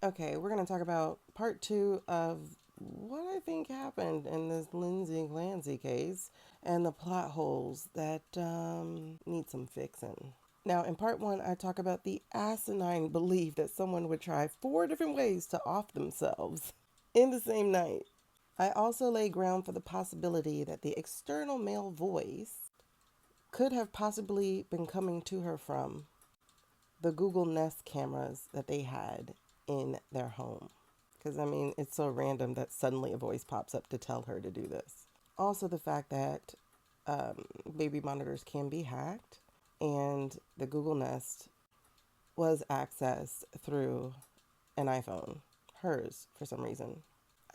Okay, we're going to talk about part two of what I think happened in this Lindsay Clancy case and the plot holes that need some fixing. Now, in part one, I talk about the asinine belief that someone would try 4 different ways to off themselves in the same night. I also lay ground for the possibility that the external male voice could have possibly been coming to her from the Google Nest cameras that they had in their home. Because, I mean, it's so random that suddenly a voice pops up to tell her to do this. Also, the fact that baby monitors can be hacked, and the Google Nest was accessed through an iPhone, hers for some reason.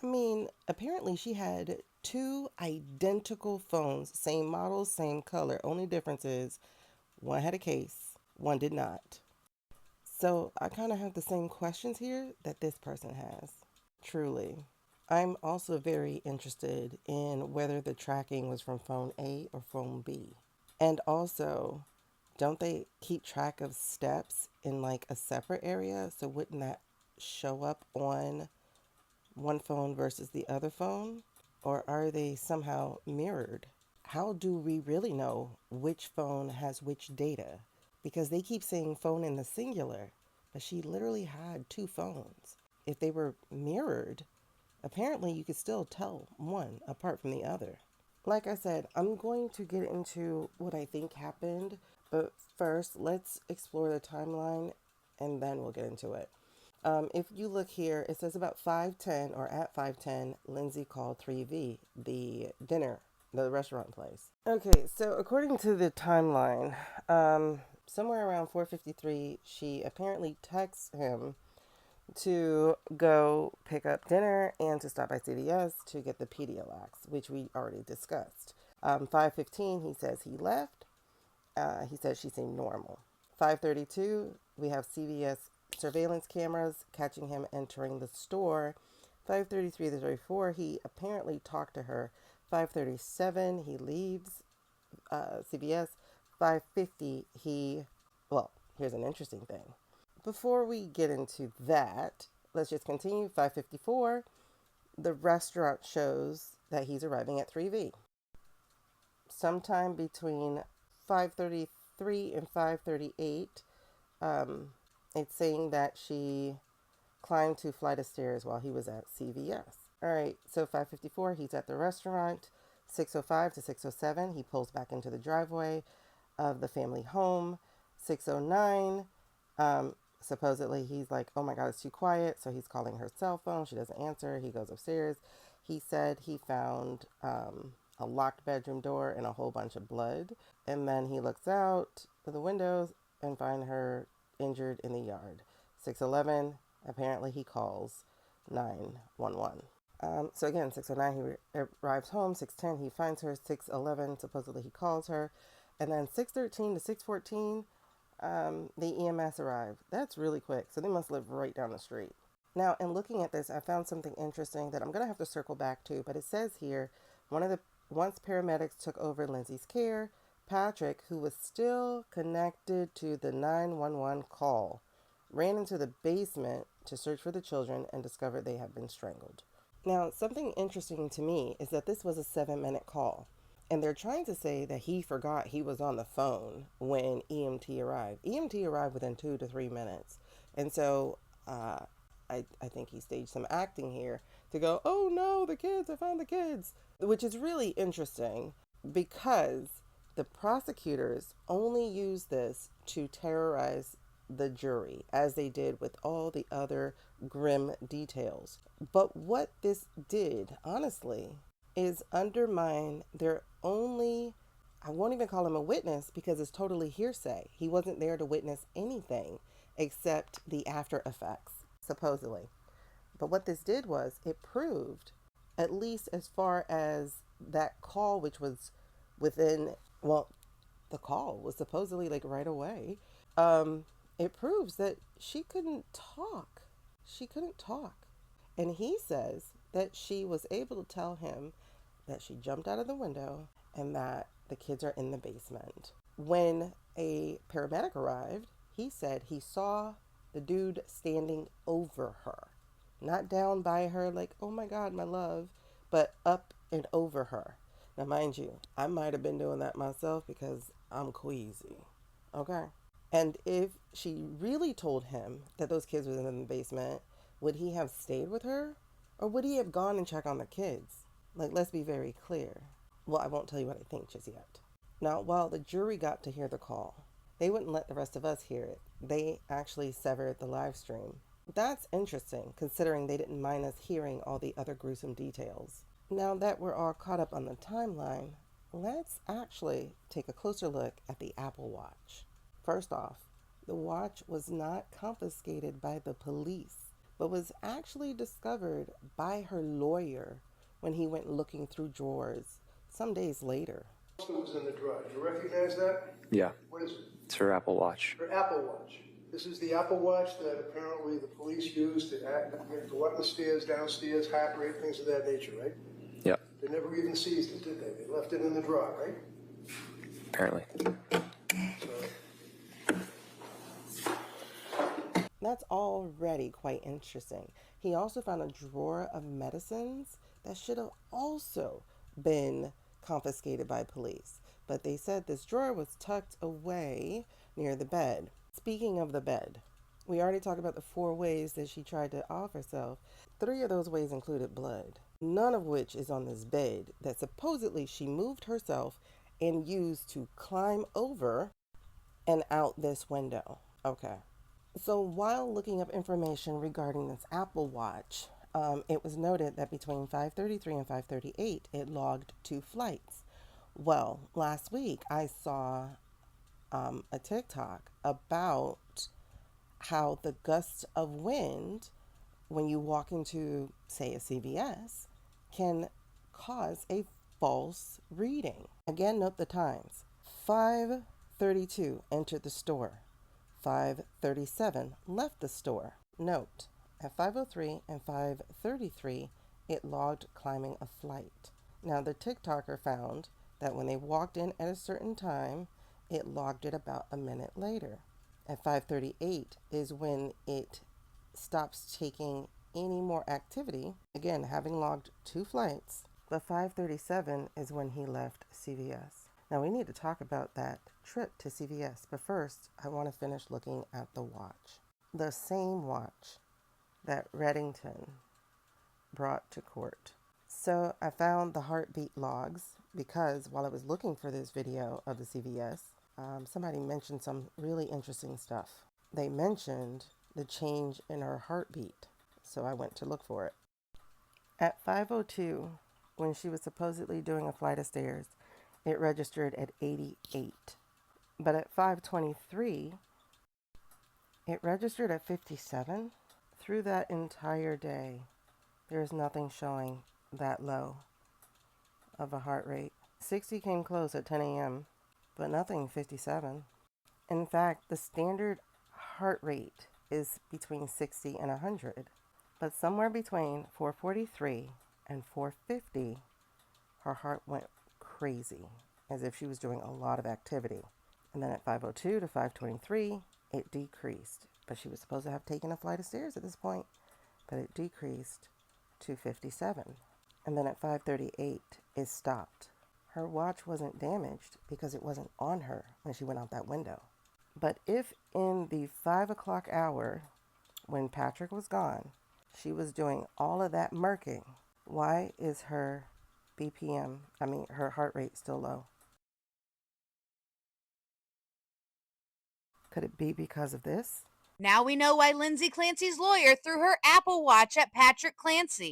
I mean, apparently she had two identical phones, same model, same color. Only difference is one had a case, one did not. So I kind of have the same questions here that this person has. Truly. I'm also very interested in whether the tracking was from phone A or phone B. And also, don't they keep track of steps in like a separate area? So wouldn't that show up on one phone versus the other phone? Or are they somehow mirrored? How do we really know which phone has which data? Because they keep saying phone in the singular, but she literally had two phones. If they were mirrored, apparently you could still tell one apart from the other. Like I said, I'm going to get into what I think happened, but first let's explore the timeline and then we'll get into it. If you look here, it says about 5:10 or at 5:10, Lindsay called 3V, the restaurant place. Okay, so according to the timeline, somewhere around 4:53, she apparently texts him to go pick up dinner and to stop by CVS to get the Pedialyte, which we already discussed. 5:15, he says he left. He says she seemed normal. 5:32, we have CVS surveillance cameras catching him entering the store. 5:33 to 34, he apparently talked to her. 5:37, he leaves CVS. 5:50, well, here's an interesting thing. Before we get into that, let's just continue. 5:54, the restaurant shows that he's arriving at 3V. Sometime between 5:33 and 5:38, it's saying that she climbed 2 flights of stairs while he was at CVS. All right, so 5:54, he's at the restaurant. 6:05 to 6:07, he pulls back into the driveway of the family home. 6:09, supposedly he's like, oh my God, it's too quiet. So he's calling her cell phone. She doesn't answer. He goes upstairs. He said he found a locked bedroom door and a whole bunch of blood. And then he looks out of the windows and find her injured in the yard. 6:11, apparently he calls 911. So again, 6:09, he arrives home. 6:10, he finds her. 6:11, supposedly he calls her. And then 6:13 to 6:14, the EMS arrived. That's really quick. So they must live right down the street. Now, in looking at this, I found something interesting that I'm going to have to circle back to. But it says here, once paramedics took over Lindsay's care, Patrick, who was still connected to the 911 call, ran into the basement to search for the children and discovered they had been strangled. Now, something interesting to me is that this was a 7-minute call. And they're trying to say that he forgot he was on the phone when EMT arrived. EMT arrived within 2 to 3 minutes. And so I think he staged some acting here to go, oh no, the kids, I found the kids. Which is really interesting because the prosecutors only used this to terrorize the jury, as they did with all the other grim details. But what this did, honestly, is undermine their only, I won't even call him a witness because it's totally hearsay. He wasn't there to witness anything except the after effects, supposedly. But what this did was it proved, at least as far as that call, which was within, well, the call was supposedly like right away. It proves that she couldn't talk. She couldn't talk. And he says that she was able to tell him that she jumped out of the window and that the kids are in the basement. When a paramedic arrived, he said he saw The dude standing over her. Not down by her like, oh my God, my love, but up and over her. Now, mind you, I might have been doing that myself because I'm queasy. Okay? And if she really told him that those kids were in the basement, would he have stayed with her? Or would he have gone and checked on the kids? Like, let's be very clear. Well, I won't tell you what I think just yet. Now, while the jury got to hear the call, they wouldn't let the rest of us hear it. They actually severed the live stream. That's interesting, considering they didn't mind us hearing all the other gruesome details. Now that we're all caught up on the timeline, let's actually take a closer look at the Apple Watch. First off, the watch was not confiscated by the police, but was actually discovered by her lawyer when he went looking through drawers some days later. That was in the drawer. Do you recognize that? Yeah. What is it? It's her Apple Watch. Her Apple Watch. This is the Apple Watch that apparently the police used to go up the stairs, downstairs, heart rate, things of that nature, right? Yeah. They never even seized it, did they? They left it in the drawer, right? Apparently. That's already quite interesting. He also found a drawer of medicines that should have also been confiscated by police. But they said this drawer was tucked away near the bed. Speaking of the bed, we already talked about the 4 ways that she tried to off herself. 3 of those ways included blood, none of which is on this bed that supposedly she moved herself and used to climb over and out this window. Okay. So while looking up information regarding this Apple Watch, it was noted that between 5:33 and 5:38, it logged 2 flights. Well, last week I saw a TikTok about how the gusts of wind, when you walk into, say, a CVS, can cause a false reading. Again, note the times. 5:32 entered the store. 5:37 left the store. Note, at 5:03 and 5:33, it logged climbing a flight. Now, the TikToker found that when they walked in at a certain time, it logged it about a minute later. At 5:38 is when it stops taking any more activity, again, having logged 2 flights. But 5:37 is when he left CVS. Now, we need to talk about that trip to CVS, but first, I want to finish looking at the watch. The same watch that Reddington brought to court. So I found the heartbeat logs because while I was looking for this video of the CVS, somebody mentioned some really interesting stuff. They mentioned the change in her heartbeat, so I went to look for it. At 5:02, when she was supposedly doing a flight of stairs, it registered at 88. But at 5:23, it registered at 57. Through that entire day, there is nothing showing that low of a heart rate. 60 came close at 10 a.m., but nothing 57. In fact, the standard heart rate is between 60 and 100, but somewhere between 443 and 450, her heart went crazy, as if she was doing a lot of activity. And then at 5:02 to 5:23, it decreased. But she was supposed to have taken a flight of stairs at this point, but it decreased to 57. And then at 5:38, it stopped. Her watch wasn't damaged because it wasn't on her when she went out that window. But if in the 5 o'clock hour, when Patrick was gone, she was doing all of that murking, why is her her heart rate still low? Could it be because of this? Now we know why Lindsay Clancy's lawyer threw her Apple Watch at Patrick Clancy.